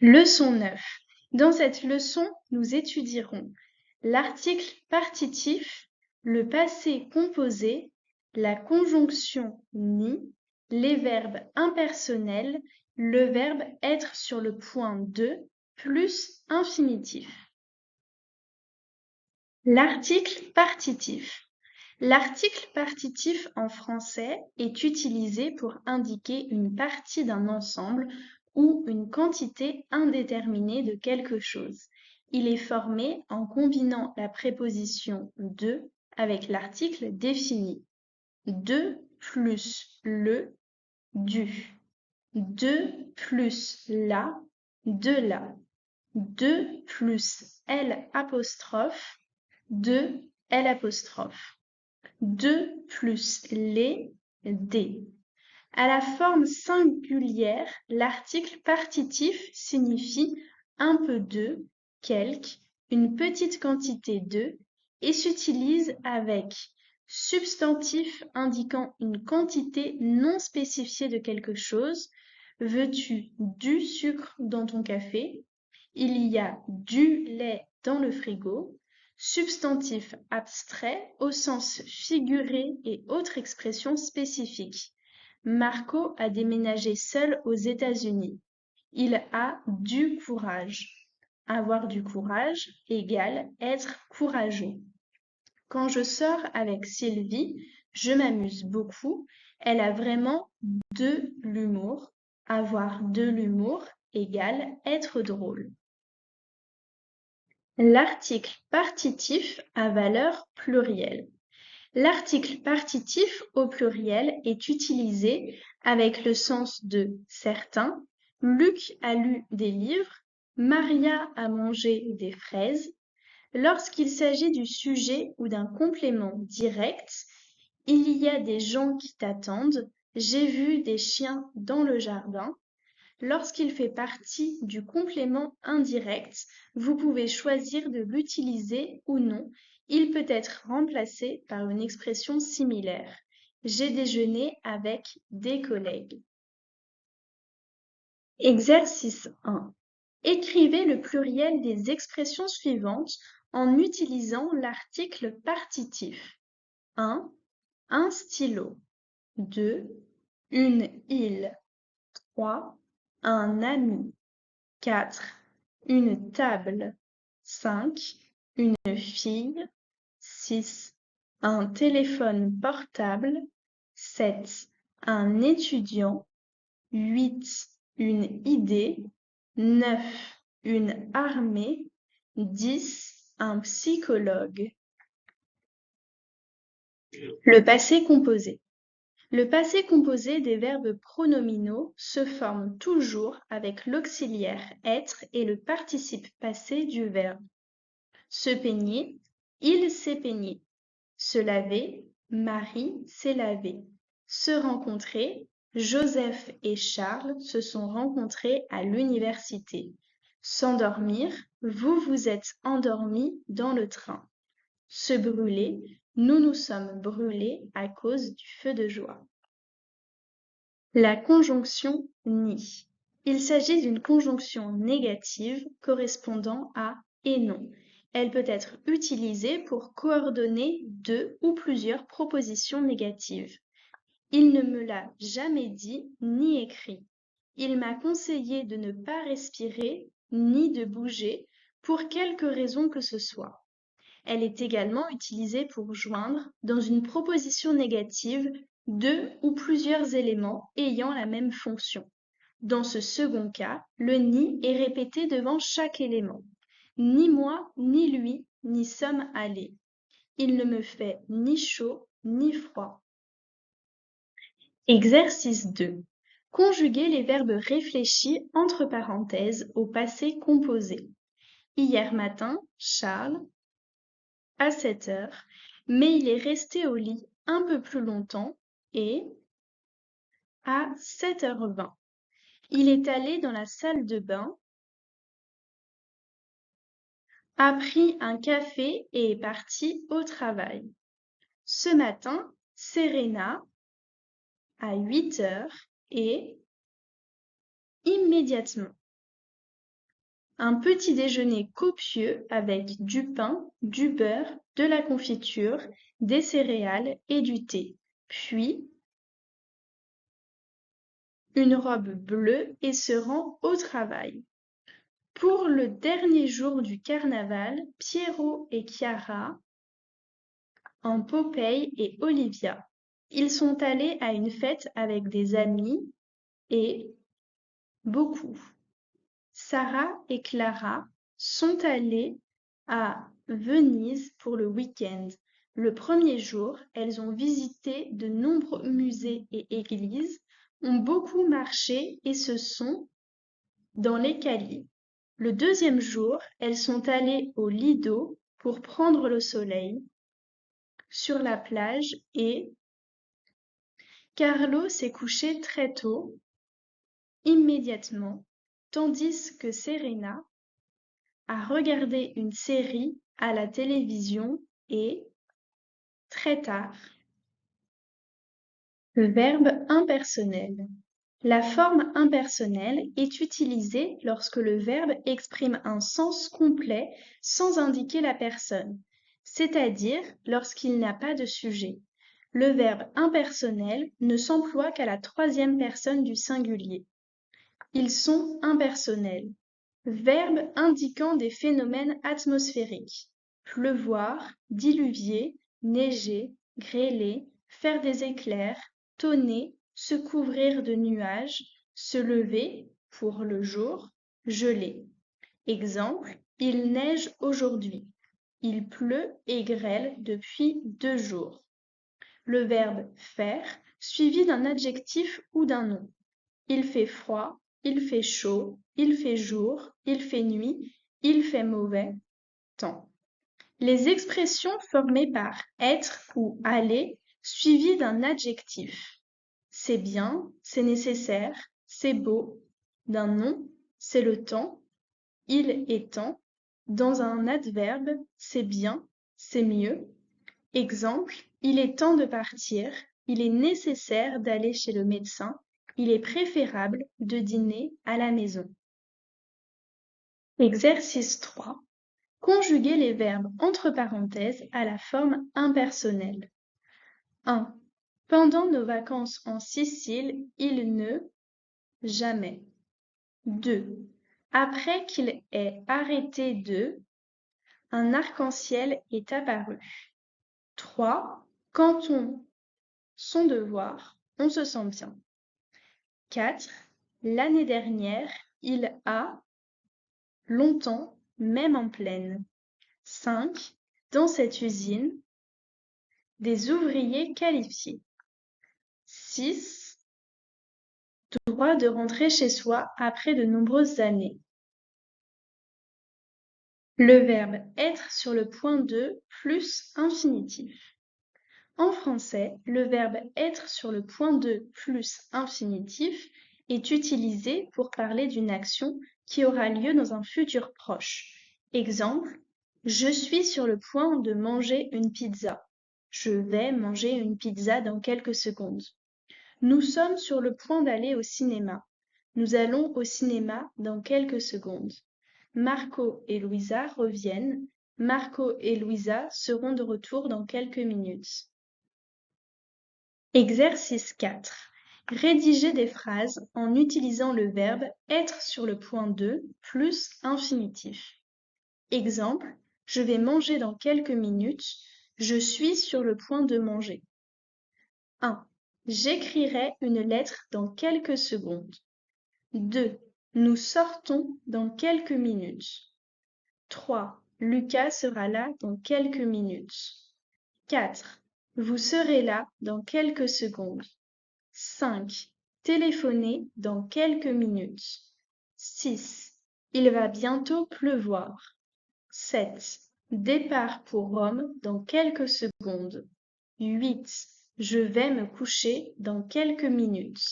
Leçon 9. Dans cette leçon, nous étudierons l'article partitif, le passé composé, la conjonction ni, les verbes impersonnels, le verbe être sur le point de, plus infinitif. L'article partitif. L'article partitif en français est utilisé pour indiquer une partie d'un ensemble ou une quantité indéterminée de quelque chose. Il est formé en combinant la préposition de avec l'article défini. De plus le, du. De plus la, de la. De plus L apostrophe, de L apostrophe. De plus les, des. À la forme singulière, l'article partitif signifie un peu de, quelque, une petite quantité de, et s'utilise avec substantif indiquant une quantité non spécifiée de quelque chose. Veux-tu du sucre dans ton café? Il y a du lait dans le frigo. Substantif abstrait au sens figuré et autres expressions spécifiques. Marco a déménagé seul aux États-Unis. Il a du courage. Avoir du courage égale être courageux. Quand je sors avec Sylvie, je m'amuse beaucoup. Elle a vraiment de l'humour. Avoir de l'humour égale être drôle. L'article partitif à valeur plurielle. L'article partitif au pluriel est utilisé avec le sens de certains. Luc a lu des livres. Maria a mangé des fraises. Lorsqu'il s'agit du sujet ou d'un complément direct, il y a des gens qui t'attendent. J'ai vu des chiens dans le jardin. Lorsqu'il fait partie du complément indirect, vous pouvez choisir de l'utiliser ou non. Il peut être remplacé par une expression similaire. J'ai déjeuné avec des collègues. Exercice 1. Écrivez le pluriel des expressions suivantes en utilisant l'article partitif. 1. Un stylo. 2. Une île. 3. Un ami. 4. Une table. 5. Une fille. 6. Un téléphone portable. 7. Un étudiant. 8. Une idée. 9. Une armée. 10. Un psychologue. Le passé composé. Le passé composé des verbes pronominaux se forme toujours avec l'auxiliaire être et le participe passé du verbe. Se peigner, il s'est peigné. Se laver, Marie s'est lavée. Se rencontrer, Joseph et Charles se sont rencontrés à l'université. S'endormir, vous vous êtes endormis dans le train. Se brûler, nous nous sommes brûlés à cause du feu de joie. La conjonction ni. Il s'agit d'une conjonction négative correspondant à et non. Elle peut être utilisée pour coordonner deux ou plusieurs propositions négatives. Il ne me l'a jamais dit ni écrit. Il m'a conseillé de ne pas respirer ni de bouger pour quelque raison que ce soit. Elle est également utilisée pour joindre, dans une proposition négative, deux ou plusieurs éléments ayant la même fonction. Dans ce second cas, le ni est répété devant chaque élément. Ni moi, ni lui, n'y sommes allés. Il ne me fait ni chaud, ni froid. Exercice 2. Conjuguer les verbes réfléchis entre parenthèses au passé composé. Hier matin, Charles, à 7 heures, mais il est resté au lit un peu plus longtemps et à 7h20. Il est allé dans la salle de bain, a pris un café et est parti au travail. Ce matin, Serena, à 8 heures et immédiatement. Un petit déjeuner copieux avec du pain, du beurre, de la confiture, des céréales et du thé. Puis, une robe bleue et se rend au travail. Pour le dernier jour du carnaval, Pierrot et Chiara, en Popeye et Olivia. Ils sont allés à une fête avec des amis et beaucoup. Sarah et Clara sont allées à Venise pour le week-end. Le premier jour, elles ont visité de nombreux musées et églises, ont beaucoup marché et se sont dans les Cali. Le deuxième jour, elles sont allées au Lido pour prendre le soleil sur la plage et Carlo s'est couché très tôt, immédiatement, tandis que Serena a regardé une série à la télévision et très tard. Le verbe impersonnel. La forme impersonnelle est utilisée lorsque le verbe exprime un sens complet sans indiquer la personne, c'est-à-dire lorsqu'il n'a pas de sujet. Le verbe impersonnel ne s'emploie qu'à la troisième personne du singulier. Ils sont impersonnels. Verbe indiquant des phénomènes atmosphériques. Pleuvoir, diluvier, neiger, grêler, faire des éclairs, tonner, se couvrir de nuages, se lever pour le jour, geler. Exemple, il neige aujourd'hui. Il pleut et grêle depuis 2 jours. Le verbe faire suivi d'un adjectif ou d'un nom. Il fait froid, il fait chaud, il fait jour, il fait nuit, il fait mauvais temps. Les expressions formées par être ou aller suivies d'un adjectif. C'est bien, c'est nécessaire, c'est beau. D'un nom, c'est le temps, il est temps. Dans un adverbe, c'est bien, c'est mieux. Exemple, il est temps de partir, il est nécessaire d'aller chez le médecin, il est préférable de dîner à la maison. Exercice 3. Conjuguer les verbes entre parenthèses à la forme impersonnelle. 1. Pendant nos vacances en Sicile, il ne jamais. 2. Après qu'il ait arrêté de, un arc-en-ciel est apparu. 3. Quand on son devoir, on se sent bien. 4. L'année dernière, il a longtemps, même en pleine. 5. Dans cette usine, des ouvriers qualifiés. 6. Droit de rentrer chez soi après de nombreuses années. Le verbe être sur le point de plus infinitif. En français, le verbe être sur le point de plus infinitif est utilisé pour parler d'une action qui aura lieu dans un futur proche. Exemple, je suis sur le point de manger une pizza. Je vais manger une pizza dans quelques secondes. Nous sommes sur le point d'aller au cinéma. Nous allons au cinéma dans quelques secondes. Marco et Louisa reviennent. Marco et Louisa seront de retour dans quelques minutes. Exercice 4. Rédiger des phrases en utilisant le verbe être sur le point de plus infinitif. Exemple, je vais manger dans quelques minutes. Je suis sur le point de manger. 1. J'écrirai une lettre dans quelques secondes. 2. Nous sortons dans quelques minutes. 3. Lucas sera là dans quelques minutes. 4. Vous serez là dans quelques secondes. 5. Téléphoner dans quelques minutes. 6. Il va bientôt pleuvoir. 7. Départ pour Rome dans quelques secondes. 8. Je vais me coucher dans quelques minutes.